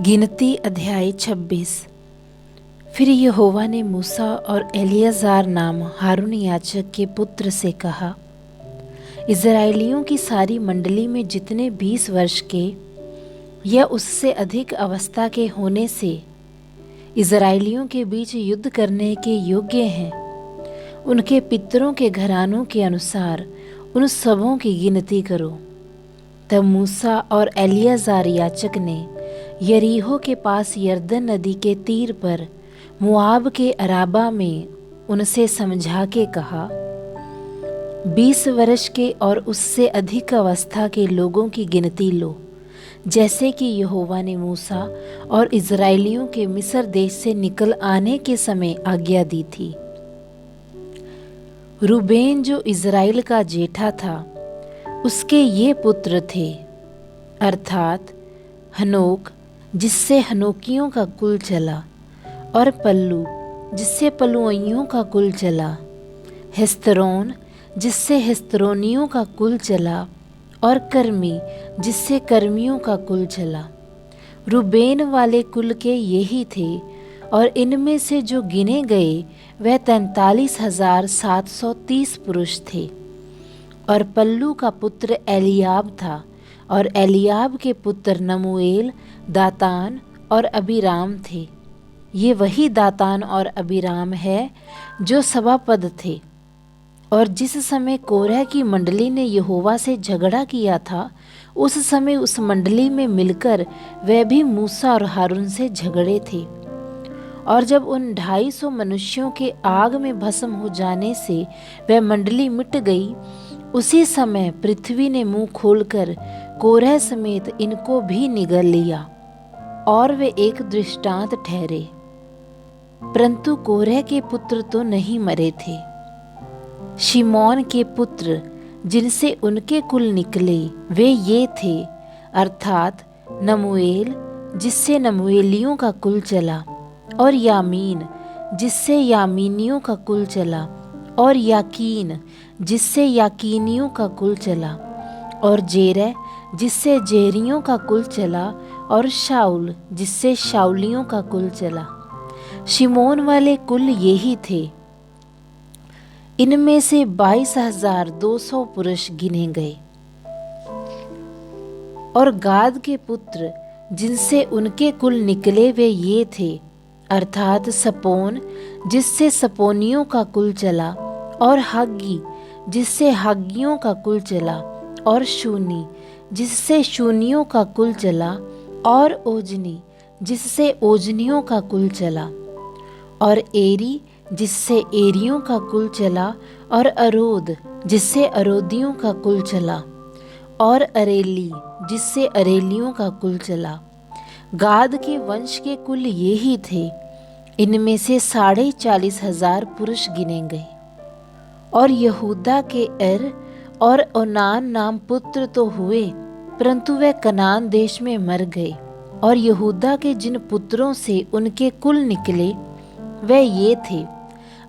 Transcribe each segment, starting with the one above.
गिनती अध्याय 26। फिर यहोवा ने मूसा और एलियाजार नाम हारून याजक के पुत्र से कहा, इज़राइलियों की सारी मंडली में जितने 20 वर्ष के या उससे अधिक अवस्था के होने से इज़राइलियों के बीच युद्ध करने के योग्य हैं, उनके पितरों के घरानों के अनुसार उन सबों की गिनती करो। तब मूसा और एलियाजार याजक ने यरीहो के पास यरदन नदी के तीर पर मोआब के अराबा में उनसे समझा के कहा, 20 वर्ष के और उससे अधिक अवस्था के लोगों की गिनती लो, जैसे कि यहोवा ने मूसा और इज़राइलियों के मिस्र देश से निकल आने के समय आज्ञा दी थी। रूबेन जो इज़राइल का जेठा था, उसके ये पुत्र थे, अर्थात हनोक जिससे हनोकियों का कुल चला, और पल्लू जिससे पलूइयों का कुल चला, हेस्रोन जिससे हेस्रोनियों का कुल चला, और कर्मी जिससे कर्मियों का कुल चला। रूबेन वाले कुल के यही थे, और इनमें से जो गिने गए वह 43,730 पुरुष थे। और पल्लू का पुत्र एलियाब था, और एलियाब के पुत्र नमूएल, दातान और अबीराम थे। ये वही दातान और अबीराम है जो सभापद थे। और जिस समय कोरह की मंडली ने यहोवा से झगड़ा किया था, उस समय उस मंडली में मिलकर वह भी मूसा और हारून से झगड़े थे। और जब उन 250 मनुष्यों के आग में भस्म हो जाने से वह मंडली मिट गई, उसी समय पृथ्वी ने मुंह खोलकर कोरह समेत इनको भी निगल लिया, और वे एक दृष्टांत ठहरे। परंतु कोरह के पुत्र तो नहीं मरे थे। शिमोन के पुत्र जिनसे उनके कुल निकले वे ये थे, अर्थात नमूएल जिससे नमूएलियों का कुल चला, और यामीन जिससे यामीनियों का कुल चला, और याकीन जिससे याकीनियों का कुल चला, और जेरह जिससे जेरियों का कुल चला, और शाऊल जिससे शाऊलियों का कुल चला। शिमोन वाले कुल यही थे। इनमें से 22,200 पुरुष गिने गए। और गाद के पुत्र जिनसे उनके कुल निकले वे ये थे, अर्थात सपोन जिससे सपोनियों का कुल चला, और हाग्गी जिससे हाग्गियों का कुल चला, और शूनी जिससे शूनियों का कुल चला, और ओजनी जिससे ओजनियों का कुल चला, और एरी जिससे एरियों का कुल चला, और अरोद जिससे अरोदियों का कुल चला, और अरेली जिससे अरेलियों का कुल चला। गाद के वंश के कुल यही थे। इनमें से 40,500 पुरुष गिने गए। और यहूदा के एर और ओनान नाम पुत्र तो हुए, परंतु वे कनान देश में मर गए। और यहूदा के जिन पुत्रों से उनके कुल निकले वे ये थे,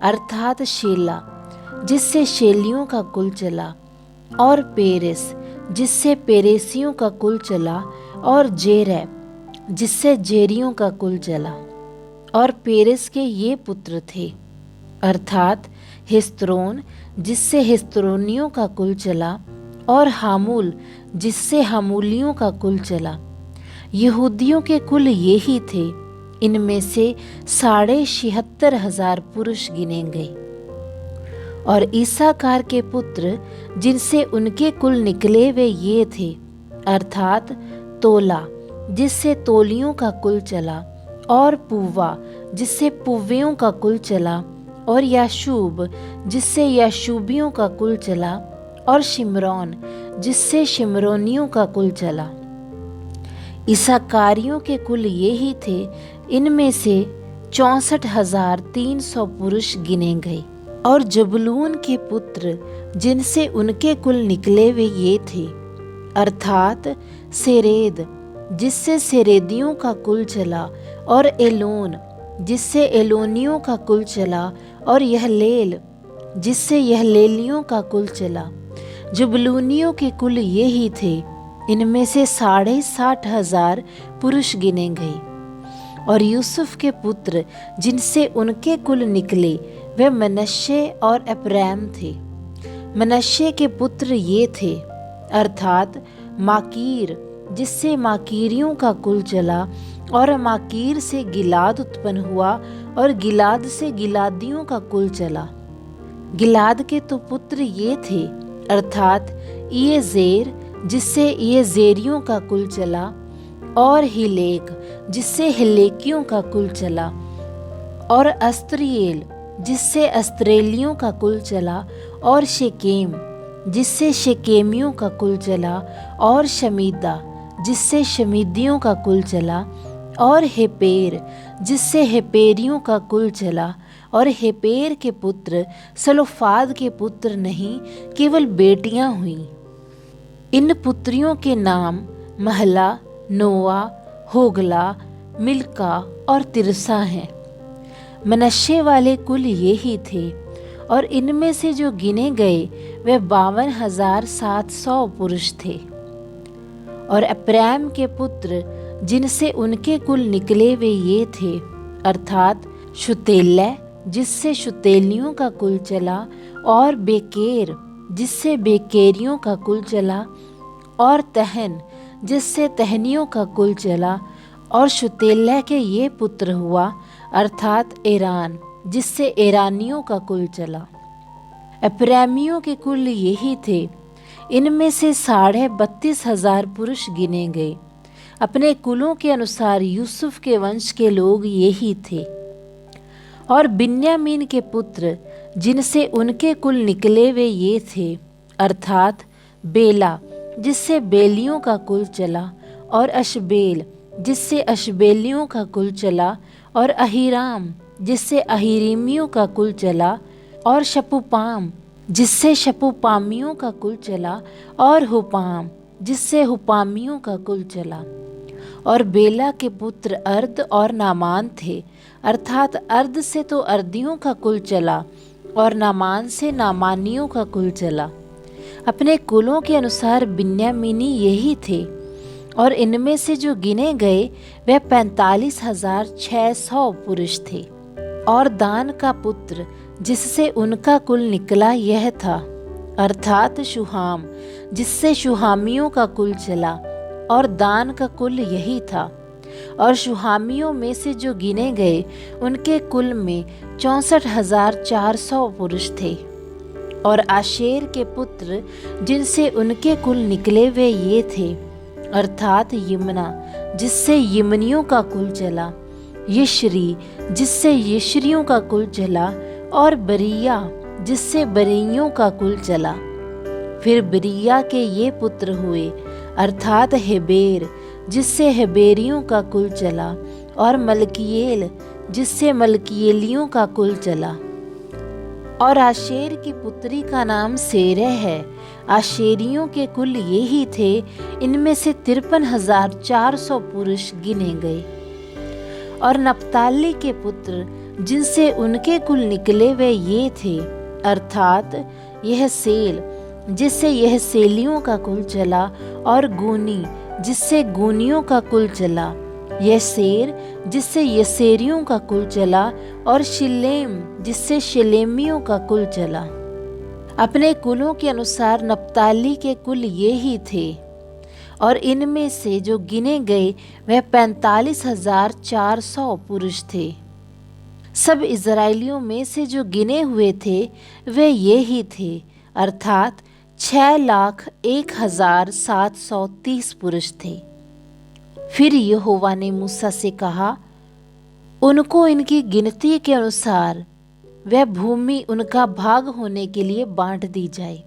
अर्थात शेला जिससे शेलियों का कुल चला, और पेरेस जिससे पेरेसियों का कुल चला, और जेरह जिससे जेरियों का कुल चला। और पेरेस के ये पुत्र थे, अर्थात हेस्रोन जिससे हेस्रोनियों का कुल चला, और हामूल जिससे हामूलियों का कुल चला। यहूदियों के कुल यही थे। इनमें से 76,500 पुरुष गिने गए। और इस्साकार के पुत्र जिनसे उनके कुल निकले वे ये थे, अर्थात तोला जिससे तोलियों का कुल चला, और पुव्वा जिससे पुव्वियों का कुल चला, और याशूब जिससे याशूबियों का कुल चला, और शिमरोन जिससे शिमरोनियों का कुल चला। इस्साकारियों के कुल यही थे। इनमें से 64,300 पुरुष गिने गए। और जबूलून के पुत्र जिनसे उनके कुल निकले वे ये थे, अर्थात सेरेद जिससे सेरेदियों का कुल चला, और एलोन जिससे एलोनियों का कुल चला, और यहलेल जिससे यहलेलियों का कुल चला। जबूलूनियों के कुल यही थे, इनमें से 60,500 पुरुष गिने गए। और यूसुफ के पुत्र जिनसे उनके कुल निकले वे मनश्शे और एप्रैम थे। मनश्शे के पुत्र ये थे, अर्थात माकीर जिससे माकीरियों का कुल चला, और माकीर से गिलाद उत्पन्न हुआ, और गिलाद से गिलादियों का कुल चला। गिलाद के तो पुत्र ये थे, अर्थात इयेजेर जिससे इयेजेरियों का कुल चला, और हिलेक जिससे हिलेकियों का कुल चला, और अस्त्रिएल जिससे अस्त्रेलियों का कुल चला, और शेकेम जिससे शेकेमियों का कुल चला, और शमीदा जिससे शमीदियों का कुल चला, और हेपेर जिससे हेपेरियों का कुल चला। और हेपेर के पुत्र सलोफाद के पुत्र नहीं, केवल बेटियां हुईं। इन पुत्रियों के नाम महला, नोआ, होगला, मिल्का और तिरसा हैं। मनश्शे वाले कुल ये ही थे, और इनमें से जो गिने गए वे 52,700 पुरुष थे। और एप्रैम के पुत्र जिनसे उनके कुल निकले वे ये थे, अर्थात शुतेलै जिससे शुतेलियों का कुल चला, और बेकेर जिससे बेकेरियों का कुल चला, और तहन जिससे तहनियों का कुल चला। और शुतेलै के ये पुत्र हुआ, अर्थात एरान जिससे एरानियों का कुल चला। एप्रैमियों के कुल यही थे, इनमें से 32,500 पुरुष गिने गए। अपने कुलों के अनुसार यूसुफ के वंश के लोग यही थे। और बिन्यामीन के पुत्र जिनसे उनके कुल निकले वे ये थे, अर्थात बेला जिससे बेलियों का कुल चला, और अशबेल जिससे अशबेलियों का कुल चला, और अहीराम जिससे अहीरीमियों का कुल चला, और शपुपाम जिससे शपुपामियों का कुल चला, और हुपाम जिससे हुपामियों का कुल चला। और बेला के पुत्र अर्द और नामान थे, अर्थात अर्द से तो अर्दियों का कुल चला, और नामान से नामानियों का कुल चला। अपने कुलों के अनुसार बिन्यामीनी यही थे, और इनमें से जो गिने गए वह 45,600 पुरुष थे। और दान का पुत्र जिससे उनका कुल निकला यह था, अर्थात शुहाम जिससे शुहामियों का कुल चला, और दान का कुल यही था। और शुहामियों में से जो गिने गए उनके कुल में 64,400 पुरुष थे। और आशेर के पुत्र जिनसे उनके कुल निकले वे ये थे, अर्थात यिमना जिससे यिमनियों का कुल चला, यिश्री जिससे यिश्रियों का कुल चला, और बरिया जिससे बरियों का कुल चला। फिर बरिया के ये पुत्र हुए, अर्थात हेबेर जिससे हेबेरियों का कुल चला, और मलकियेल जिससे मलकियेलियों का कुल चला। और आशेर की पुत्री का नाम सेरह है। आशेरियों के कुल ये ही थे, इनमें से 53,400 पुरुष गिने गए। और नप्ताली के पुत्र जिनसे उनके कुल निकले वे ये थे, अर्थात यह सेल जिससे यह सेलियों का कुल चला, और गूनी जिससे गूनियों का कुल चला, यसेर जिससे यसेरियों का कुल चला, और शिलेम जिससे शिलेमियों का कुल चला। अपने कुलों के अनुसार नप्ताली के कुल ये ही थे, और इनमें से जो गिने गए वह 45,400 पुरुष थे। सब इज़राइलियों में से जो गिने हुए थे वे ये ही थे, अर्थात 6,01,730 पुरुष थे। फिर यहोवा ने मूसा से कहा, उनको इनकी गिनती के अनुसार वह भूमि उनका भाग होने के लिए बांट दी जाए,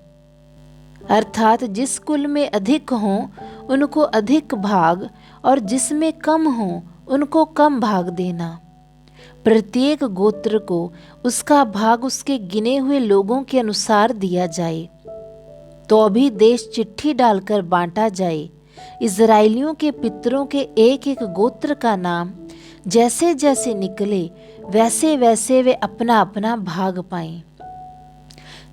अर्थात जिस कुल में अधिक हों उनको अधिक भाग, और जिसमें कम हों उनको कम भाग देना। प्रत्येक गोत्र को उसका भाग उसके गिने हुए लोगों के अनुसार दिया जाए। तो अभी देश चिट्ठी डालकर बांटा जाए। इज़राइलियों के पितरों के एक एक गोत्र का नाम जैसे जैसे निकले वैसे वैसे वे अपना अपना भाग पाएं।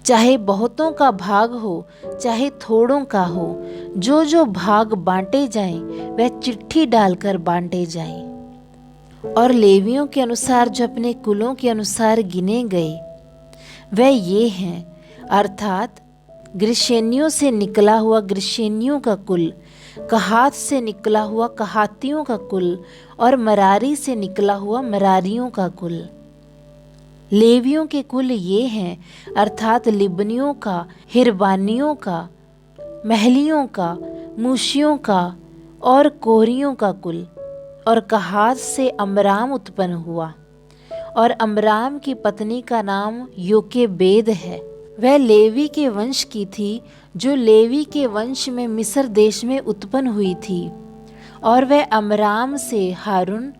चाहे बहुतों का भाग हो चाहे थोड़ों का हो, जो जो भाग बांटे जाएं वह चिट्ठी डालकर बांटे जाएं। और लेवियों के अनुसार जो अपने कुलों के अनुसार गिने गए वह ये हैं, अर्थात ग्रिशेनियों से निकला हुआ ग्रिशेनियों का कुल, कहात से निकला हुआ कहातियों का कुल और मरारी से निकला हुआ मरारियों का कुल। लेवियों के कुल ये हैं, अर्थात लिबनियों का, हिरबानियों का, महलियों का, मूशियों का और कोहरियों का कुल। और कहात से अमराम उत्पन्न हुआ, और अमराम की पत्नी का नाम योकेबेद है। वह लेवी के वंश की थी, जो लेवी के वंश में मिस्र देश में उत्पन्न हुई थी। और वह अमराम से हारून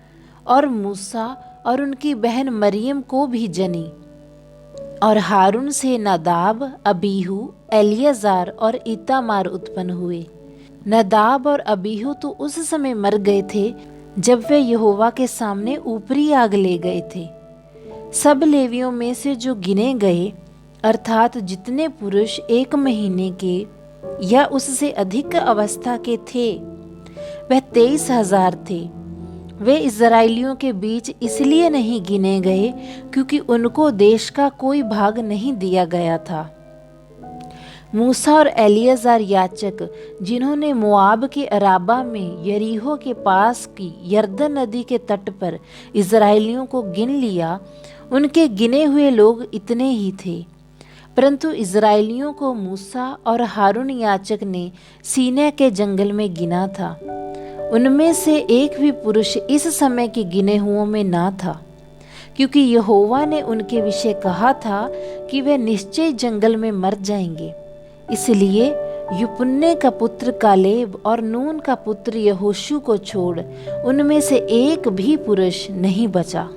और मूसा और उनकी बहन मरियम को भी जनी। और हारून से नदाब, अबीहू, एलियाजार और इतामार उत्पन्न हुए। नदाब और अबीहू तो उस समय मर गए थे जब वे यहोवा के सामने ऊपरी आग ले गए थे। सब लेवियों में से जो गिने गए, अर्थात जितने पुरुष 1 महीने के या उससे अधिक अवस्था के थे, वह 23,000 थे। वे इज़राइलियों के बीच इसलिए नहीं गिने गए क्योंकि उनको देश का कोई भाग नहीं दिया गया था। मूसा और एलियाजार याजक, जिन्होंने मोआब के अराबा में यरीहो के पास की यरदन नदी के तट पर इज़राइलियों को गिन लिया, उनके गिने हुए लोग इतने ही थे। परंतु इज़राइलियों को मूसा और हारून याजक ने सीनै के जंगल में गिना था। उनमें से एक भी पुरुष इस समय के गिने हुओं में ना था, क्योंकि यहोवा ने उनके विषय कहा था कि वे निश्चय जंगल में मर जाएंगे। इसलिए युपुन्ने का पुत्र कालेब और नून का पुत्र यहोशू को छोड़ उनमें से एक भी पुरुष नहीं बचा।